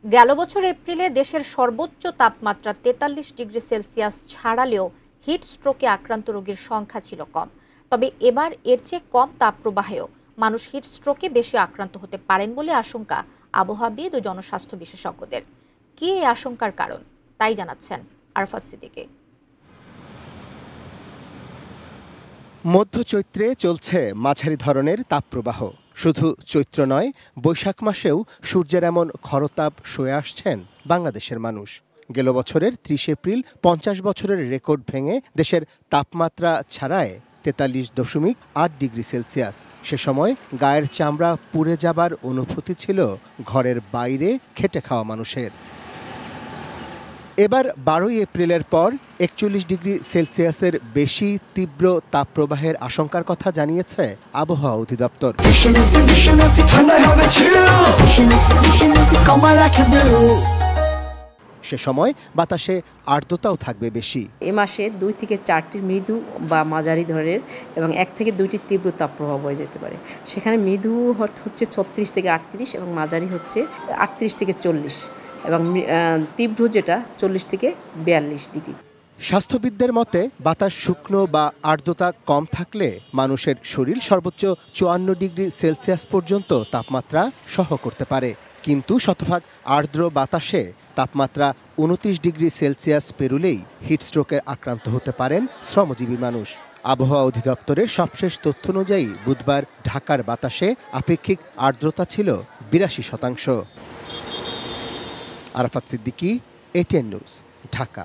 গেল বছর এপ্রিলে দেশের সর্বোচ্চ তাপমাত্রা ৪৩ ডিগ্রি সেলসিয়াস ছাড়ালেও হিট স্ট্রোকে আক্রান্ত রোগীর সংখ্যা ছিল কম। তবে এবার এর চেয়ে কম তাপপ্রবাহেও মানুষ হিট স্ট্রোকে বেশি আক্রান্ত হতে পারেন বলে আশঙ্কা আবহাওয়াবিদ ও জনস্বাস্থ্য বিশেষজ্ঞদের। কি এই আশঙ্কার কারণ, তাই জানাচ্ছেন আরাফাত সিদ্দিকী। মধ্য চৈত্রে চলছে মাঝারি ধরনের তাপপ্রবাহ। শুধু চৈত্র নয়, বৈশাখ মাসেও সূর্যের এমন খরতাপ সয়ে আসছেন বাংলাদেশের মানুষ। গেল বছরের ৩০ এপ্রিল ৫০ বছরের রেকর্ড ভেঙে দেশের তাপমাত্রা ছাড়ায় ৪৩.৮ ডিগ্রি সেলসিয়াস। সে সময় গায়ের চামড়া পুড়ে যাবার অনুভূতি ছিল ঘরের বাইরে খেটে খাওয়া মানুষের। এবার ১২ এপ্রিলের পর ৪১ ডিগ্রি সেলসিয়াসের বেশি তীব্র তাপপ্রবাহের আশঙ্কার কথা জানিয়েছে আবহাওয়া অধিদপ্তর। সে সময় বাতাসে আর্দ্রতাও থাকবে বেশি। এ মাসে ২ থেকে ৪টি মৃদু বা মাঝারি ধরনের এবং ১ থেকে ২টি তীব্র তাপপ্রবাহ বয়ে যেতে পারে। সেখানে মৃদু হচ্ছে ৩৬ থেকে ৩৮ এবং মাঝারি হচ্ছে ৩৮ থেকে ৪০ এবং তীব্র যেটা ৪০ থেকে ৪২ ডিগ্রি। স্বাস্থ্যবিদদের মতে বাতাস শুকনো বা আর্দ্রতা কম থাকলে মানুষের শরীর সর্বোচ্চ ৫৪ ডিগ্রি সেলসিয়াস পর্যন্ত তাপমাত্রা সহ করতে পারে। কিন্তু শতভাগ আর্দ্র বাতাসে তাপমাত্রা ২৯ ডিগ্রি সেলসিয়াস পেরুলেই হিটস্ট্রোকে আক্রান্ত হতে পারেন শ্রমজীবী মানুষ। আবহাওয়া অধিদপ্তরের সবশেষ তথ্য অনুযায়ী বুধবার ঢাকার বাতাসে আপেক্ষিক আর্দ্রতা ছিল ৮২%। Arafat Siddiqui, ATN news, Dhaka.